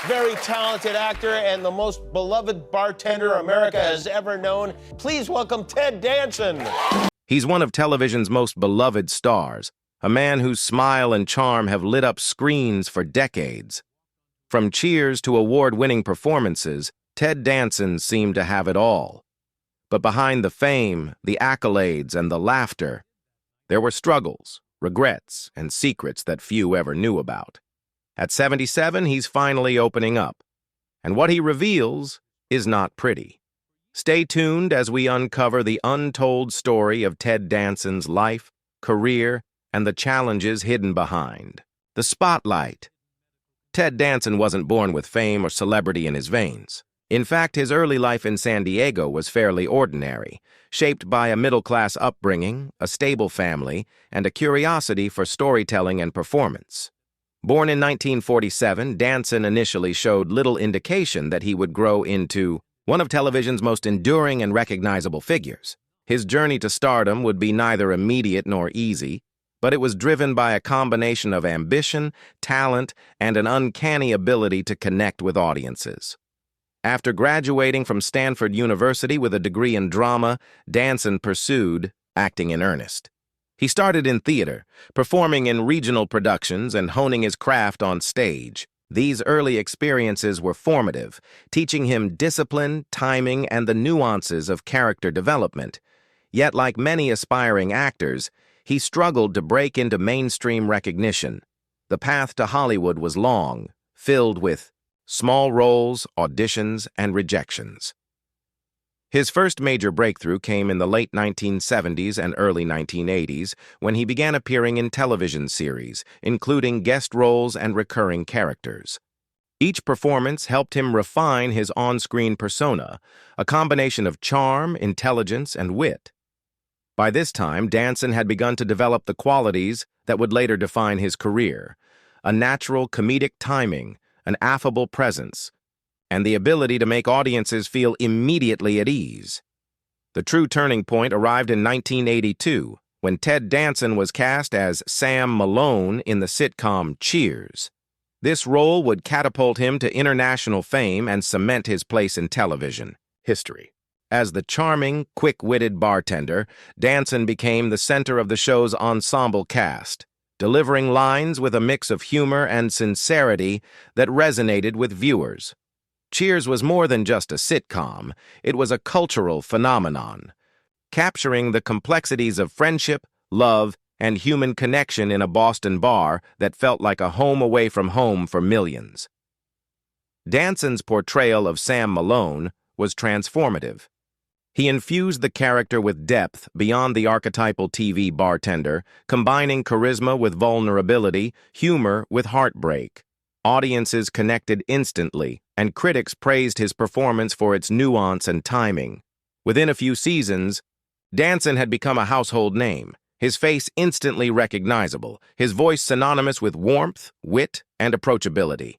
very talented actor and the most beloved bartender America has ever known. Please welcome Ted Danson. He's one of television's most beloved stars, a man whose smile and charm have lit up screens for decades. From Cheers to award-winning performances, Ted Danson seemed to have it all. But behind the fame, the accolades, and the laughter, there were struggles, regrets, and secrets that few ever knew about. At 77, he's finally opening up, and what he reveals is not pretty. Stay tuned as we uncover the untold story of Ted Danson's life, career, and the challenges hidden behind. The spotlight. Ted Danson wasn't born with fame or celebrity in his veins. In fact, his early life in San Diego was fairly ordinary, shaped by a middle-class upbringing, a stable family, and a curiosity for storytelling and performance. Born in 1947, Danson initially showed little indication that he would grow into one of television's most enduring and recognizable figures. His journey to stardom would be neither immediate nor easy, but it was driven by a combination of ambition, talent, and an uncanny ability to connect with audiences. After graduating from Stanford University with a degree in drama, Danson pursued acting in earnest. He started in theater, performing in regional productions and honing his craft on stage. These early experiences were formative, teaching him discipline, timing, and the nuances of character development. Yet, like many aspiring actors, he struggled to break into mainstream recognition. The path to Hollywood was long, filled with small roles, auditions, and rejections. His first major breakthrough came in the late 1970s and early 1980s when he began appearing in television series, including guest roles and recurring characters. Each performance helped him refine his on-screen persona, a combination of charm, intelligence, and wit. By this time, Danson had begun to develop the qualities that would later define his career: a natural comedic timing, an affable presence, and the ability to make audiences feel immediately at ease. The true turning point arrived in 1982, when Ted Danson was cast as Sam Malone in the sitcom Cheers. This role would catapult him to international fame and cement his place in television history. As the charming, quick-witted bartender, Danson became the center of the show's ensemble cast, delivering lines with a mix of humor and sincerity that resonated with viewers. Cheers was more than just a sitcom, it was a cultural phenomenon, capturing the complexities of friendship, love, and human connection in a Boston bar that felt like a home away from home for millions. Danson's portrayal of Sam Malone was transformative. He infused the character with depth beyond the archetypal TV bartender, combining charisma with vulnerability, humor with heartbreak. Audiences connected instantly, and critics praised his performance for its nuance and timing. Within a few seasons, Danson had become a household name, his face instantly recognizable, his voice synonymous with warmth, wit, and approachability.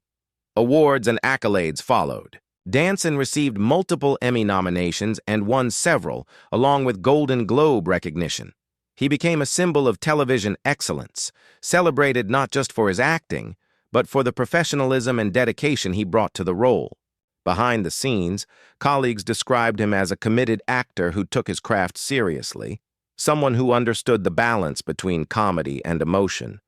Awards and accolades followed. Danson received multiple Emmy nominations and won several, along with Golden Globe recognition. He became a symbol of television excellence, celebrated not just for his acting, but for the professionalism and dedication he brought to the role. Behind the scenes, colleagues described him as a committed actor who took his craft seriously, someone who understood the balance between comedy and emotion.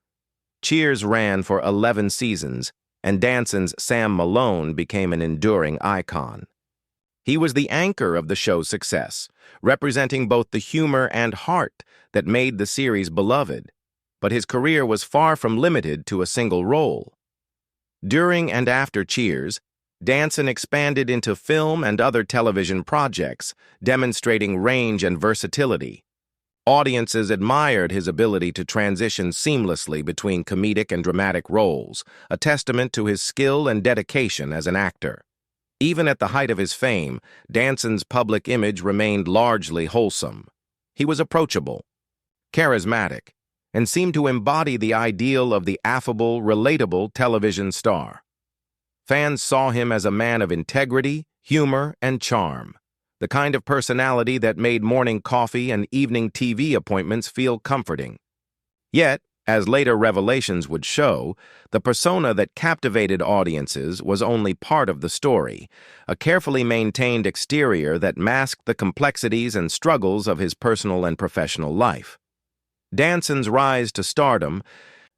Cheers ran for 11 seasons, and Danson's Sam Malone became an enduring icon. He was the anchor of the show's success, representing both the humor and heart that made the series beloved, but his career was far from limited to a single role. During and after Cheers, Danson expanded into film and other television projects, demonstrating range and versatility. Audiences admired his ability to transition seamlessly between comedic and dramatic roles, a testament to his skill and dedication as an actor. Even at the height of his fame, Danson's public image remained largely wholesome. He was approachable, charismatic, and seemed to embody the ideal of the affable, relatable television star. Fans saw him as a man of integrity, humor, and charm, the kind of personality that made morning coffee and evening TV appointments feel comforting. Yet, As later revelations would show, the persona that captivated audiences was only part of the story, a carefully maintained exterior that masked the complexities and struggles of his personal and professional life. Danson's rise to stardom,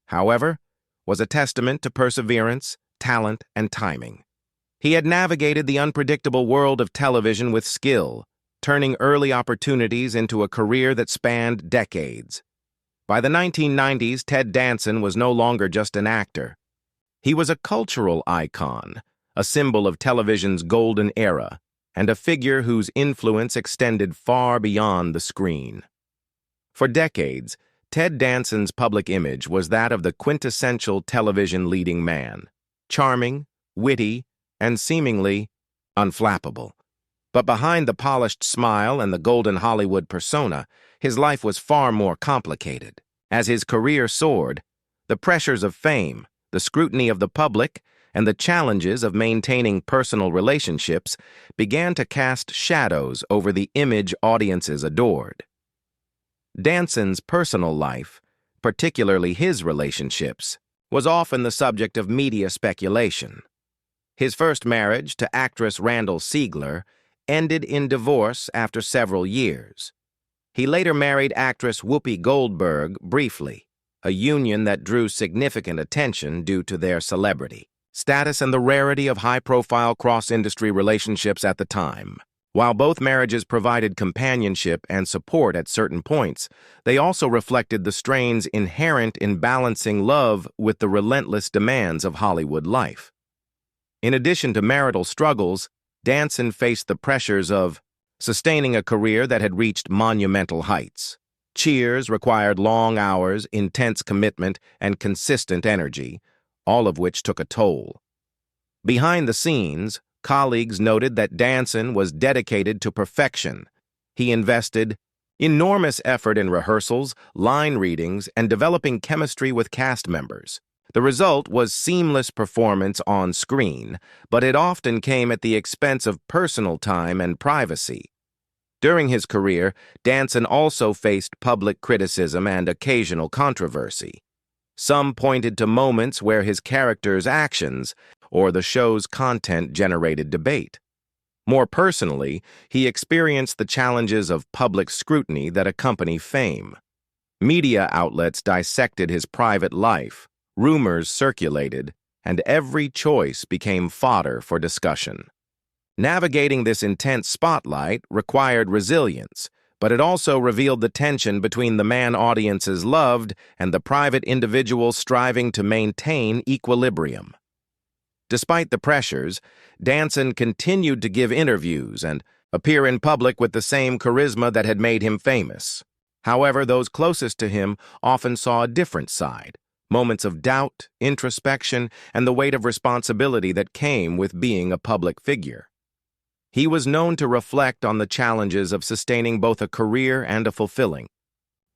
however, was a testament to perseverance, talent, and timing. He had navigated the unpredictable world of television with skill, turning early opportunities into a career that spanned decades. By the 1990s, Ted Danson was no longer just an actor. He was a cultural icon, a symbol of television's golden era, and a figure whose influence extended far beyond the screen. For decades, Ted Danson's public image was that of the quintessential television leading man, charming, witty, and seemingly unflappable. But behind the polished smile and the golden Hollywood persona, his life was far more complicated. As his career soared, the pressures of fame, the scrutiny of the public, and the challenges of maintaining personal relationships began to cast shadows over the image audiences adored. Danson's personal life, particularly his relationships, was often the subject of media speculation. His first marriage to actress Randall Siegler ended in divorce after several years. He later married actress Whoopi Goldberg briefly, a union that drew significant attention due to their celebrity status and the rarity of high-profile cross-industry relationships at the time. While both marriages provided companionship and support at certain points, they also reflected the strains inherent in balancing love with the relentless demands of Hollywood life. In addition to marital struggles, Danson faced the pressures of sustaining a career that had reached monumental heights. Cheers required long hours, intense commitment, and consistent energy, all of which took a toll. Behind the scenes, colleagues noted that Danson was dedicated to perfection. He invested enormous effort in rehearsals, line readings, and developing chemistry with cast members. The result was seamless performance on screen, but it often came at the expense of personal time and privacy. During his career, Danson also faced public criticism and occasional controversy. Some pointed to moments where his character's actions or the show's content generated debate. More personally, he experienced the challenges of public scrutiny that accompany fame. Media outlets dissected his private life, rumors circulated, and every choice became fodder for discussion. Navigating this intense spotlight required resilience, but it also revealed the tension between the man audiences loved and the private individual striving to maintain equilibrium. Despite the pressures, Danson continued to give interviews and appear in public with the same charisma that had made him famous. However, those closest to him often saw a different side, moments of doubt, introspection, and the weight of responsibility that came with being a public figure. He was known to reflect on the challenges of sustaining both a career and a fulfilling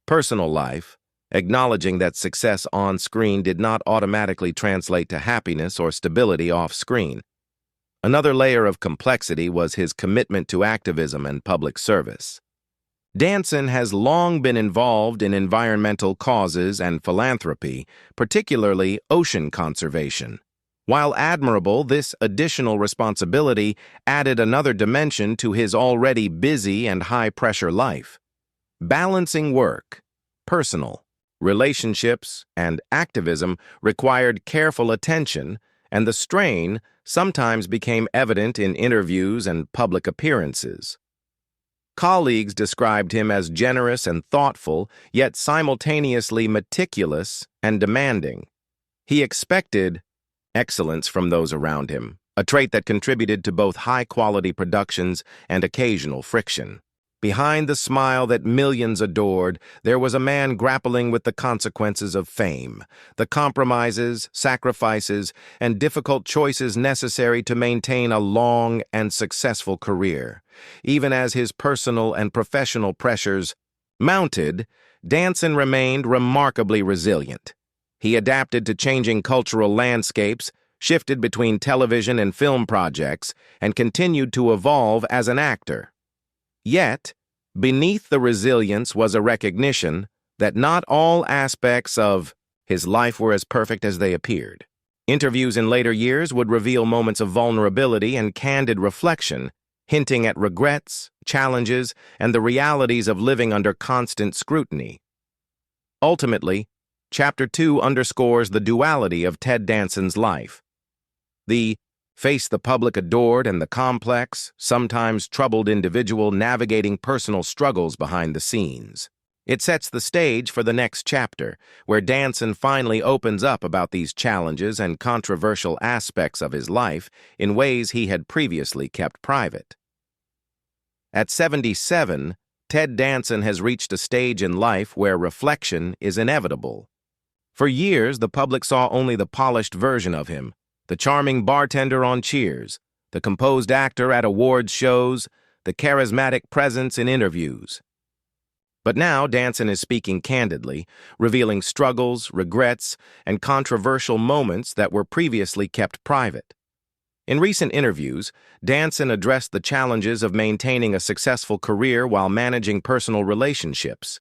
personal life, acknowledging that success on screen did not automatically translate to happiness or stability off screen. Another layer of complexity was his commitment to activism and public service. Danson has long been involved in environmental causes and philanthropy, particularly ocean conservation. While admirable, this additional responsibility added another dimension to his already busy and high-pressure life. Balancing work, personal, relationships, and activism required careful attention, and the strain sometimes became evident in interviews and public appearances. Colleagues described him as generous and thoughtful, yet simultaneously meticulous and demanding. He expected excellence from those around him, a trait that contributed to both high-quality productions and occasional friction. Behind the smile that millions adored, there was a man grappling with the consequences of fame, the compromises, sacrifices, and difficult choices necessary to maintain a long and successful career. Even as his personal and professional pressures mounted, Danson remained remarkably resilient. He adapted to changing cultural landscapes, shifted between television and film projects, and continued to evolve as an actor. Yet, beneath the resilience was a recognition that not all aspects of his life were as perfect as they appeared. Interviews in later years would reveal moments of vulnerability and candid reflection, hinting at regrets, challenges, and the realities of living under constant scrutiny. Ultimately, Chapter 2 underscores the duality of Ted Danson's life. The face the public adored and the complex, sometimes troubled individual navigating personal struggles behind the scenes. It sets the stage for the next chapter, where Danson finally opens up about these challenges and controversial aspects of his life in ways he had previously kept private. At 77, Ted Danson has reached a stage in life where reflection is inevitable. For years, the public saw only the polished version of him, the charming bartender on Cheers, the composed actor at awards shows, the charismatic presence in interviews. But now Danson is speaking candidly, revealing struggles, regrets, and controversial moments that were previously kept private. In recent interviews, Danson addressed the challenges of maintaining a successful career while managing personal relationships.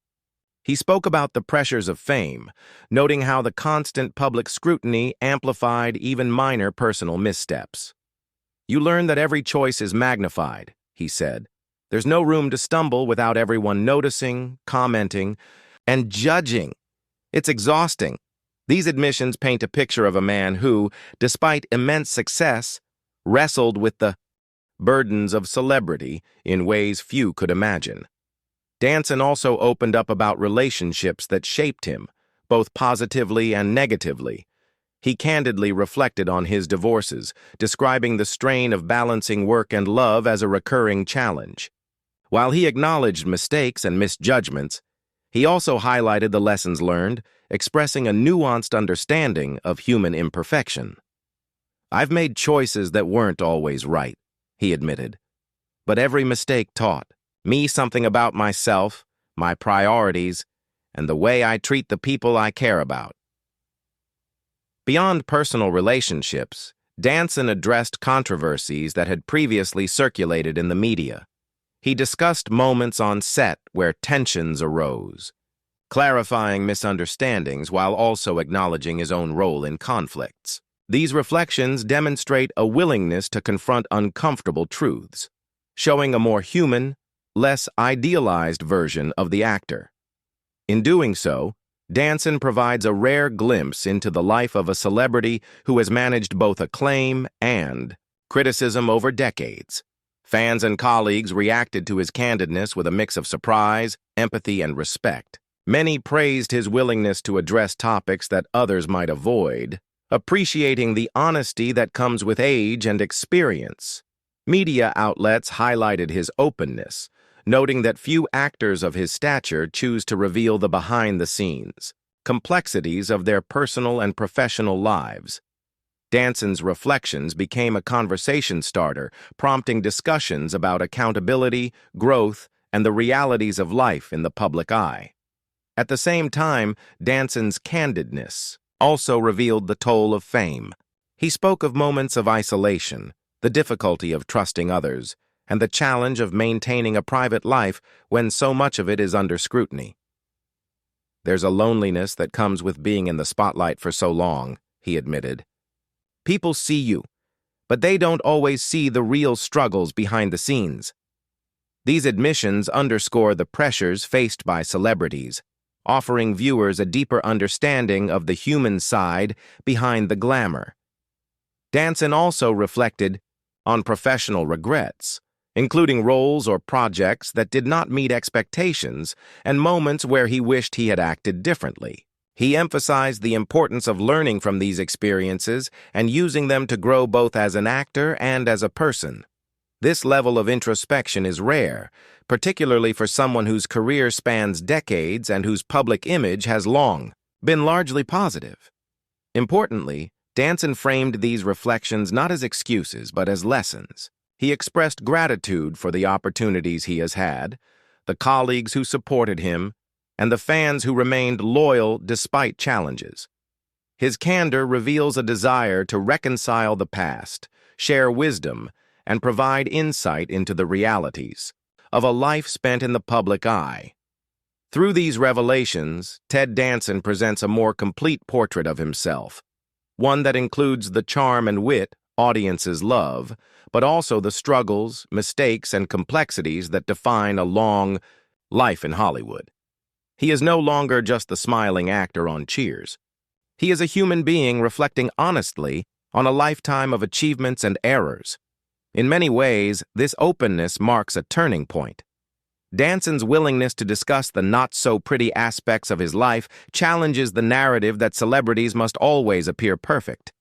He spoke about the pressures of fame, noting how the constant public scrutiny amplified even minor personal missteps. "You learn that every choice is magnified," he said. "There's no room to stumble without everyone noticing, commenting, and judging. It's exhausting." These admissions paint a picture of a man who, despite immense success, wrestled with the burdens of celebrity in ways few could imagine. Danson also opened up about relationships that shaped him, both positively and negatively. He candidly reflected on his divorces, describing the strain of balancing work and love as a recurring challenge. While he acknowledged mistakes and misjudgments, he also highlighted the lessons learned, expressing a nuanced understanding of human imperfection. "I've made choices that weren't always right," he admitted. "But every mistake taught me something about myself, my priorities, and the way I treat the people I care about." Beyond personal relationships, Danson addressed controversies that had previously circulated in the media. He discussed moments on set where tensions arose, clarifying misunderstandings while also acknowledging his own role in conflicts. These reflections demonstrate a willingness to confront uncomfortable truths, showing a more human, less idealized version of the actor. In doing so, Danson provides a rare glimpse into the life of a celebrity who has managed both acclaim and criticism over decades. Fans and colleagues reacted to his candidness with a mix of surprise, empathy, and respect. Many praised his willingness to address topics that others might avoid, appreciating the honesty that comes with age and experience. Media outlets highlighted his openness, noting that few actors of his stature choose to reveal the behind-the-scenes complexities of their personal and professional lives. Danson's reflections became a conversation starter, prompting discussions about accountability, growth, and the realities of life in the public eye. At the same time, Danson's candidness also revealed the toll of fame. He spoke of moments of isolation, the difficulty of trusting others, and the challenge of maintaining a private life when so much of it is under scrutiny. "There's a loneliness that comes with being in the spotlight for so long," he admitted. "People see you, but they don't always see the real struggles behind the scenes." These admissions underscore the pressures faced by celebrities, offering viewers a deeper understanding of the human side behind the glamour. Danson also reflected on professional regrets, including roles or projects that did not meet expectations and moments where he wished he had acted differently. He emphasized the importance of learning from these experiences and using them to grow both as an actor and as a person. This level of introspection is rare, particularly for someone whose career spans decades and whose public image has long been largely positive. Importantly, Danson framed these reflections not as excuses but as lessons. He expressed gratitude for the opportunities he has had, the colleagues who supported him, and the fans who remained loyal despite challenges. His candor reveals a desire to reconcile the past, share wisdom, and provide insight into the realities of a life spent in the public eye. Through these revelations, Ted Danson presents a more complete portrait of himself, one that includes the charm and wit audiences love, but also the struggles, mistakes, and complexities that define a long life in Hollywood. He is no longer just the smiling actor on Cheers. He is a human being reflecting honestly on a lifetime of achievements and errors. In many ways, this openness marks a turning point. Danson's willingness to discuss the not-so-pretty aspects of his life challenges the narrative that celebrities must always appear perfect.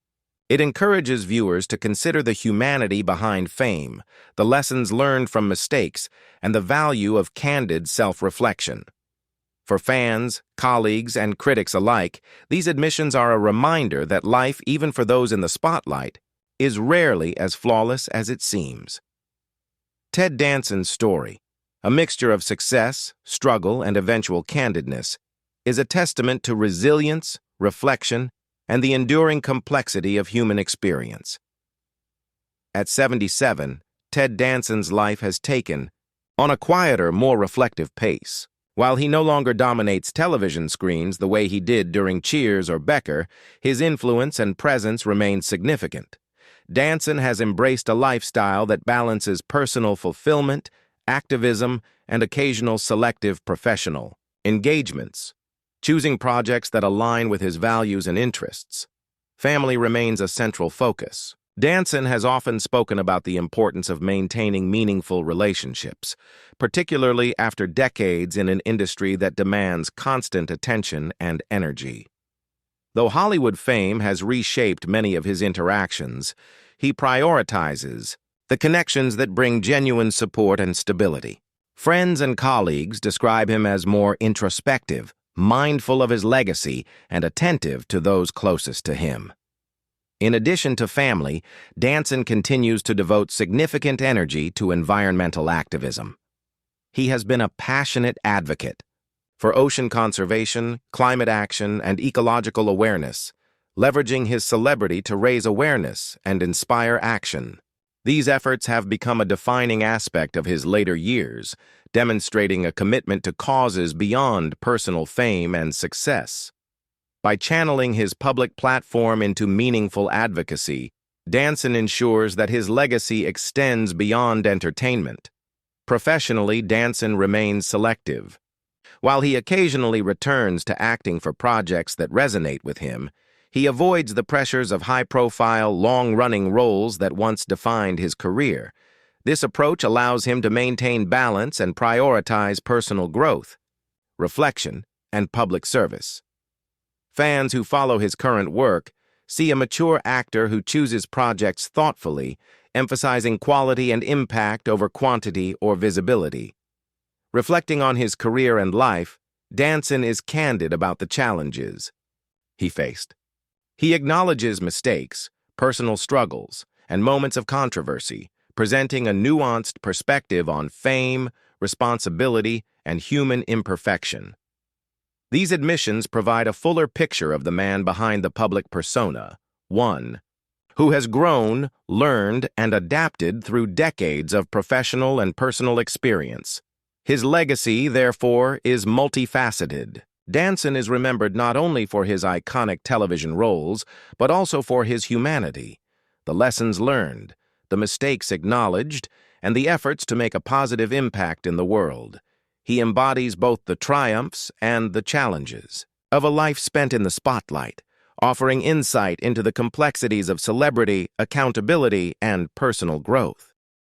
It encourages viewers to consider the humanity behind fame, the lessons learned from mistakes, and the value of candid self-reflection. For fans, colleagues, and critics alike, these admissions are a reminder that life, even for those in the spotlight, is rarely as flawless as it seems. Ted Danson's story, a mixture of success, struggle, and eventual candidness, is a testament to resilience, reflection, and the enduring complexity of human experience. At 77, Ted Danson's life has taken on a quieter, more reflective pace. While he no longer dominates television screens the way he did during Cheers or Becker, his influence and presence remain significant. Danson has embraced a lifestyle that balances personal fulfillment, activism, and occasional selective professional engagements, choosing projects that align with his values and interests. Family remains a central focus. Danson has often spoken about the importance of maintaining meaningful relationships, particularly after decades in an industry that demands constant attention and energy. Though Hollywood fame has reshaped many of his interactions, he prioritizes the connections that bring genuine support and stability. Friends and colleagues describe him as more introspective, mindful of his legacy, and attentive to those closest to him. In addition to family, Danson continues to devote significant energy to environmental activism. He has been a passionate advocate for ocean conservation, climate action, and ecological awareness, leveraging his celebrity to raise awareness and inspire action. These efforts have become a defining aspect of his later years, demonstrating a commitment to causes beyond personal fame and success. By channeling his public platform into meaningful advocacy, Danson ensures that his legacy extends beyond entertainment. Professionally, Danson remains selective. While he occasionally returns to acting for projects that resonate with him, he avoids the pressures of high-profile, long-running roles that once defined his career. This approach allows him to maintain balance and prioritize personal growth, reflection, and public service. Fans who follow his current work see a mature actor who chooses projects thoughtfully, emphasizing quality and impact over quantity or visibility. Reflecting on his career and life, Danson is candid about the challenges he faced. He acknowledges mistakes, personal struggles, and moments of controversy, presenting a nuanced perspective on fame, responsibility, and human imperfection. These admissions provide a fuller picture of the man behind the public persona, one who has grown, learned, and adapted through decades of professional and personal experience. His legacy, therefore, is multifaceted. Danson is remembered not only for his iconic television roles, but also for his humanity, the lessons learned, the mistakes acknowledged, and the efforts to make a positive impact in the world. He embodies both the triumphs and the challenges of a life spent in the spotlight, offering insight into the complexities of celebrity, accountability, and personal growth.